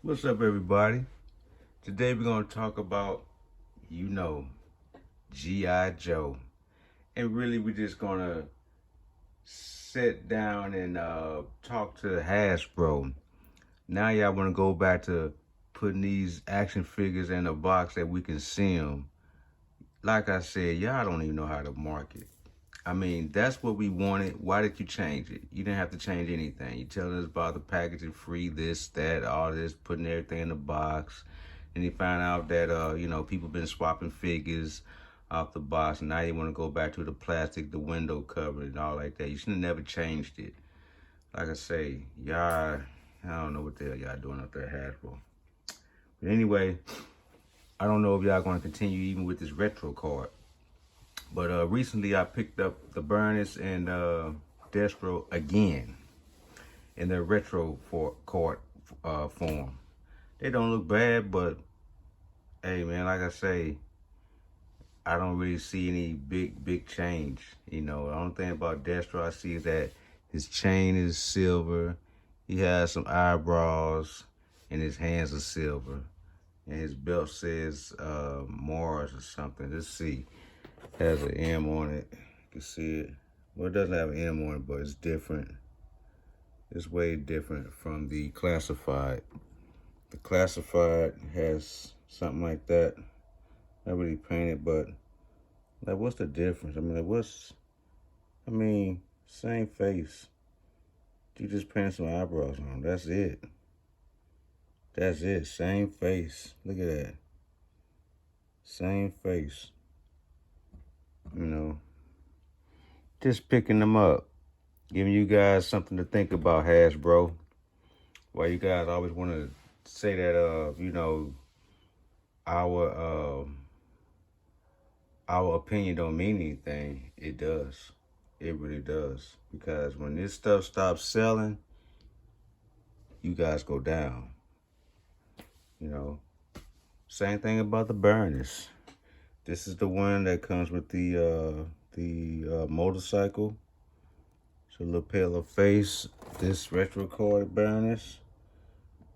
What's up, everybody? Today we're going to talk about, you know, G.I. Joe. And really, we're just going to sit down and talk to HASBRO. Now, y'all want to go back to putting these action figures in a box that we can see them. Like I said, y'all don't even know how to market. I mean, that's what we wanted. Why did you change it? You didn't have to change anything. You telling us about the packaging free, this, that, all this, putting everything in the box. And you find out that, people been swapping figures off the box. And now you want to go back to the plastic, the window cover and all like that. You should have never changed it. Like I say, y'all, I don't know what the hell y'all doing up there at Hasbro. But anyway, I don't know if y'all going to continue even with this retro card. But recently I picked up the Burners and Destro again in their retro card form. They don't look bad, but hey man, like I say, I don't really see any big change. The only thing about Destro I see is that his chain is silver, he has some eyebrows, and his hands are silver. And his belt says Mars or something. Let's see. Has an M on it. You can see it. Well, it doesn't have an M on it, but it's different. It's way different from the classified. The classified has something like that. Not really painted, but like, what's the difference? Same face. You just painted some eyebrows on. That's it. That's it. Same face. Look at that. Same face. Just picking them up. Giving you guys something to think about, Hasbro. Why you guys always want to say that, our our opinion don't mean anything. It does. It really does. Because when this stuff stops selling, you guys go down. Same thing about the Burners. This is the one that comes with the motorcycle. It's a little paler face. This retro card Burners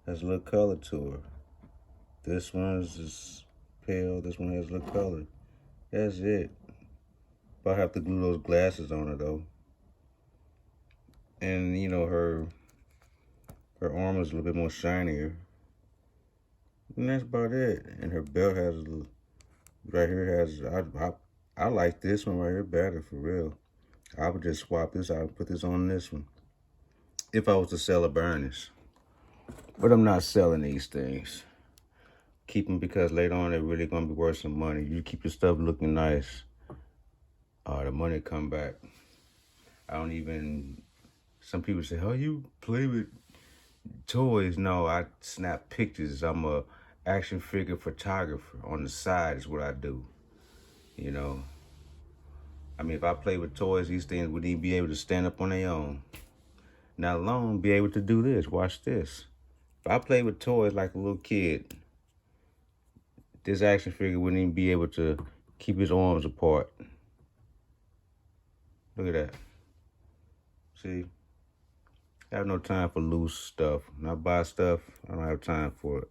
has a little color to her. This one's just pale. This one has a little color. That's it. But I have to glue those glasses on her though. And her armor is a little bit more shinier. And that's about it. And her belt has right here has I like this one right here better, for real. I would just swap this out and put this on this one if I was to sell a Burners. But I'm not selling these things. Keep them because later on they're really gonna be worth some money. You keep your stuff looking nice, the money come back. Some people say, oh, you play with toys. No, I snap pictures. I'm a action figure photographer. On the side is what I do. If I play with toys, these things wouldn't even be able to stand up on their own. Not alone be able to do this. Watch this. If I play with toys like a little kid, this action figure wouldn't even be able to keep his arms apart. Look at that. See? I have no time for loose stuff. When I buy stuff, I don't have time for it.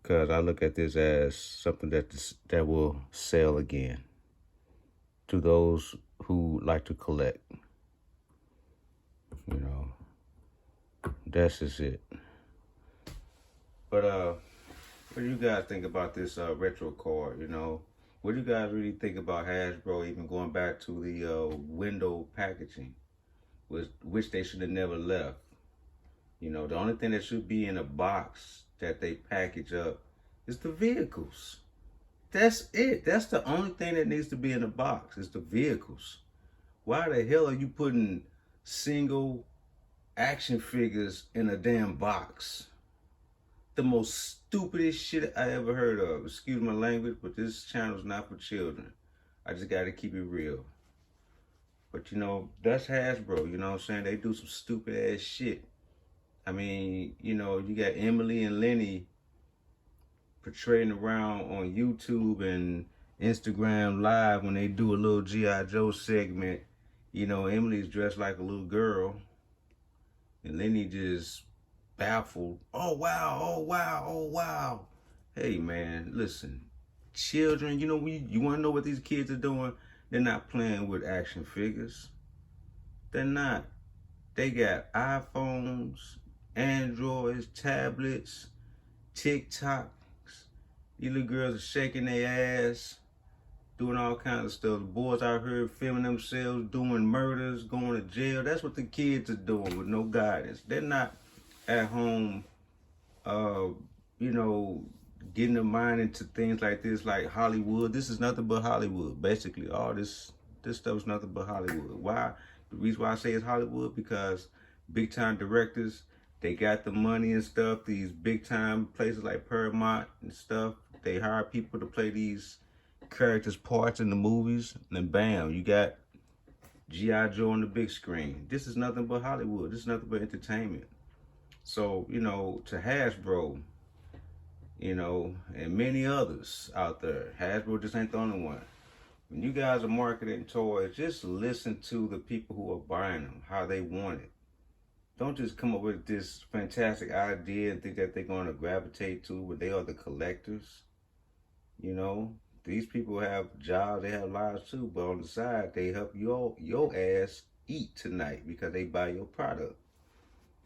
Because I look at this as something that will sell again to those who like to collect. That's just it. But what do you guys think about this retro card? What do you guys really think about Hasbro even going back to the window packaging, which they should have never left? The only thing that should be in a box that they package up is the vehicles. That's it. That's the only thing that needs to be in a box is the vehicles. Why the hell are you putting single action figures in a damn box? The most stupidest shit I ever heard of. Excuse my language, but this channel's not for children. I just gotta keep it real. But that's Hasbro, you know what I'm saying? They do some stupid ass shit. You got Emily and Lenny portraying around on YouTube and Instagram Live when they do a little G.I. Joe segment. Emily's dressed like a little girl, and Lenny just baffled. Oh wow, oh wow, oh wow. Hey man, listen. Children, you know, you want to know what these kids are doing? They're not playing with action figures. They're not. They got iPhones, Androids, tablets, TikToks. These little girls are shaking their ass, doing all kinds of stuff. The boys out here filming themselves, doing murders, going to jail. That's what the kids are doing with no guidance. They're not at home, uh, you know, getting their mind into things like this, like Hollywood. This is nothing but Hollywood. Basically, all this stuff is nothing but Hollywood. Why? The reason why I say it's Hollywood, because big time directors, they got the money and stuff. These big time places like Paramount and stuff, they hire people to play these characters' parts in the movies, and then bam, you got G.I. Joe on the big screen. This is nothing but Hollywood. This is nothing but entertainment. So, you know, to HASBRO, you know, and many others out there, HASBRO just ain't the only one. When you guys are marketing toys, just listen to the people who are buying them, how they want it. Don't just come up with this fantastic idea and think that they're going to gravitate to when they are the collectors. You know, these people have jobs, they have lives too, but on the side, they help your ass eat tonight because they buy your product.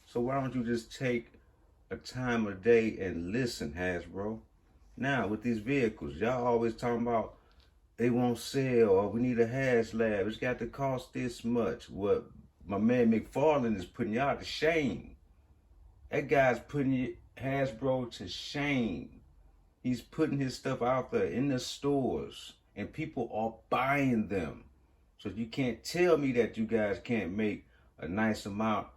So why don't you just take a time of day and listen, HASBRO? Now, with these vehicles, y'all always talking about they won't sell, or we need a HASLab. It's got to cost this much. What my man McFarlane is putting y'all to shame. That guy's putting HASBRO to shame. He's putting his stuff out there in the stores, and people are buying them. So you can't tell me that you guys can't make a nice amount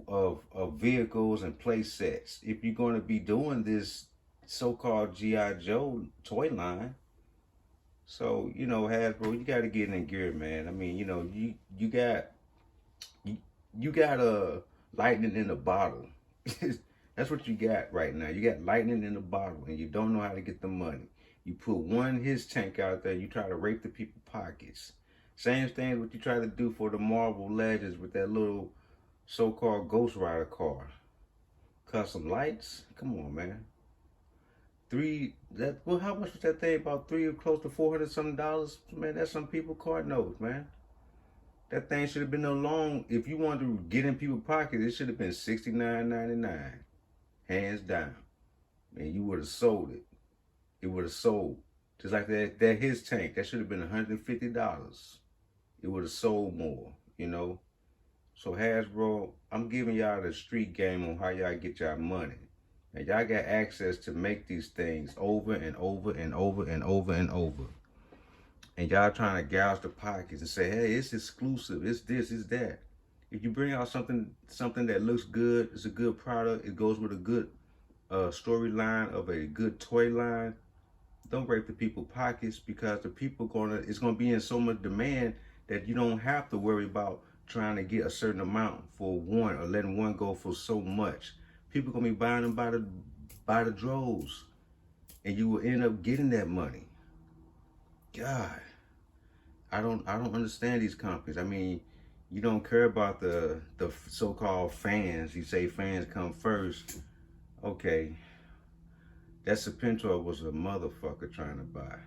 of vehicles and play sets if you're going to be doing this so-called G.I. Joe toy line. So, you know, HASBRO, you got to get in gear, man. I mean, you know, you got a lightning in a bottle. That's what you got right now. You got lightning in a bottle, and you don't know how to get the money. You put one his tank out there, you try to rape the people's pockets. Same thing what you try to do for the Marvel Legends with that little so-called Ghost Rider car. Custom lights? Come on, man. How much was that thing? About close to $400 something dollars? Man, that's some people card notes, man. That thing should have been alone. If you wanted to get in people's pockets, it should have been $69.99. Hands down. And you would have sold it. It would have sold. Just like that his tank, that should have been $150. It would have sold more, you know. So HASBRO, I'm giving y'all the street game on how y'all get y'all money. And y'all got access to make these things over and over and over and over and over. And y'all trying to gouge the pockets and say, hey, it's exclusive, it's this, it's that. If you bring out something that looks good, it's a good product, it goes with a good storyline of a good toy line, don't break the people's pockets, because the people it's gonna be in so much demand that you don't have to worry about trying to get a certain amount for one, or letting one go for so much. People gonna be buying them by the droves, and you will end up getting that money. God, I don't understand these companies. I mean, you don't care about the so-called fans. You say fans come first. Okay, that Serpentor was a motherfucker trying to buy.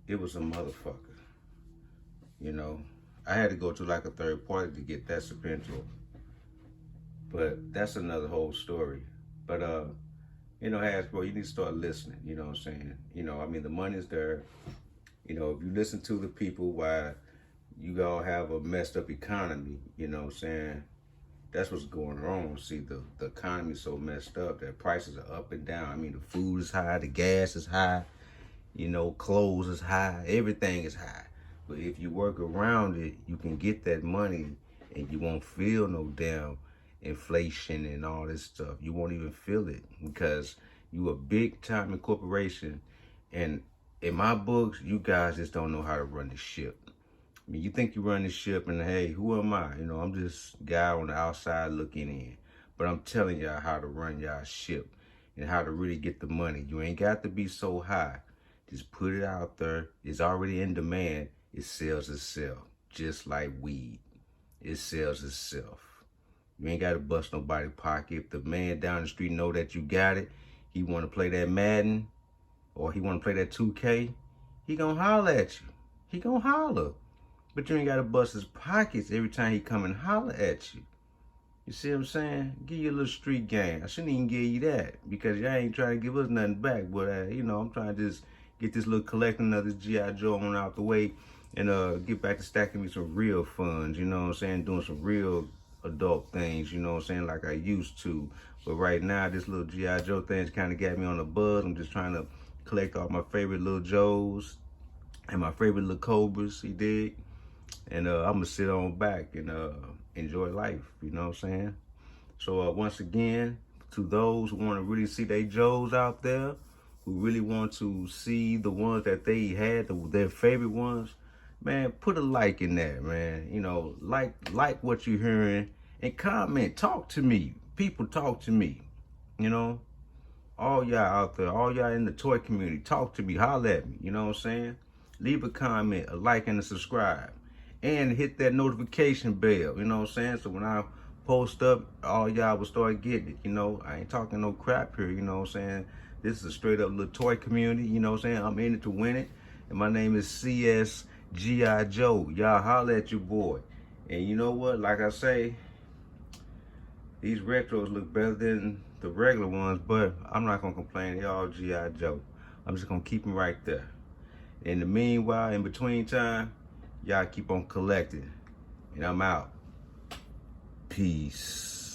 It was a motherfucker. You know, I had to go to like a third party to get that Serpentor. But that's another whole story. But you know, HASBRO, you need to start listening. You know what I'm saying? You know, I mean, the money's there. You know, if you listen to the people, why you all have a messed up economy, you know what I'm saying? That's what's going on. See, the economy's so messed up that prices are up and down. I mean, the food is high, the gas is high, you know, clothes is high, everything is high. But if you work around it, you can get that money, and you won't feel no damn inflation and all this stuff. You won't even feel it, because you a big time incorporation. And in my books, you guys just don't know how to run the ship. I mean, you think you run the ship, and hey, who am I? You know, I'm just a guy on the outside looking in. But I'm telling y'all how to run y'all ship and how to really get the money. You ain't got to be so high. Just put it out there. It's already in demand. It sells itself, just like weed. It sells itself. You ain't got to bust nobody's pocket. If the man down the street know that you got it, he want to play that Madden or he want to play that 2K, he gonna holler at you. He gonna holler. But you ain't got to bust his pockets every time he come and holler at you. You see what I'm saying? Give you a little street game. I shouldn't even give you that because y'all ain't trying to give us nothing back. But, you know, I'm trying to just get this little collecting of this G.I. Joe on out the way and get back to stacking me some real funds, you know what I'm saying? Doing some real adult things, you know what I'm saying, like I used to. But right now, this little G.I. Joe thing's kind of got me on the buzz. I'm just trying to collect all my favorite little Joes and my favorite little Cobras, he did. And I'm going to sit on back and enjoy life, you know what I'm saying? So once again, to those who want to really see their Joes out there, who really want to see the ones that they had, their favorite ones, man, put a like in there, man. You know, like what you're hearing and comment. Talk to me. People, talk to me. You know, all y'all out there, all y'all in the toy community, talk to me. Holler at me. You know what I'm saying? Leave a comment, a like, and a subscribe. And hit that notification bell. You know what I'm saying? So when I post up, all y'all will start getting it. You know, I ain't talking no crap here. You know what I'm saying? This is a straight up little toy community. You know what I'm saying? I'm in it to win it. And my name is CS-GIJOE. Y'all holler at your boy. And you know what? Like I say, these retros look better than the regular ones, but I'm not going to complain. They all G.I. Joe. I'm just going to keep them right there. In the meanwhile, in between time, y'all keep on collecting. And I'm out. Peace.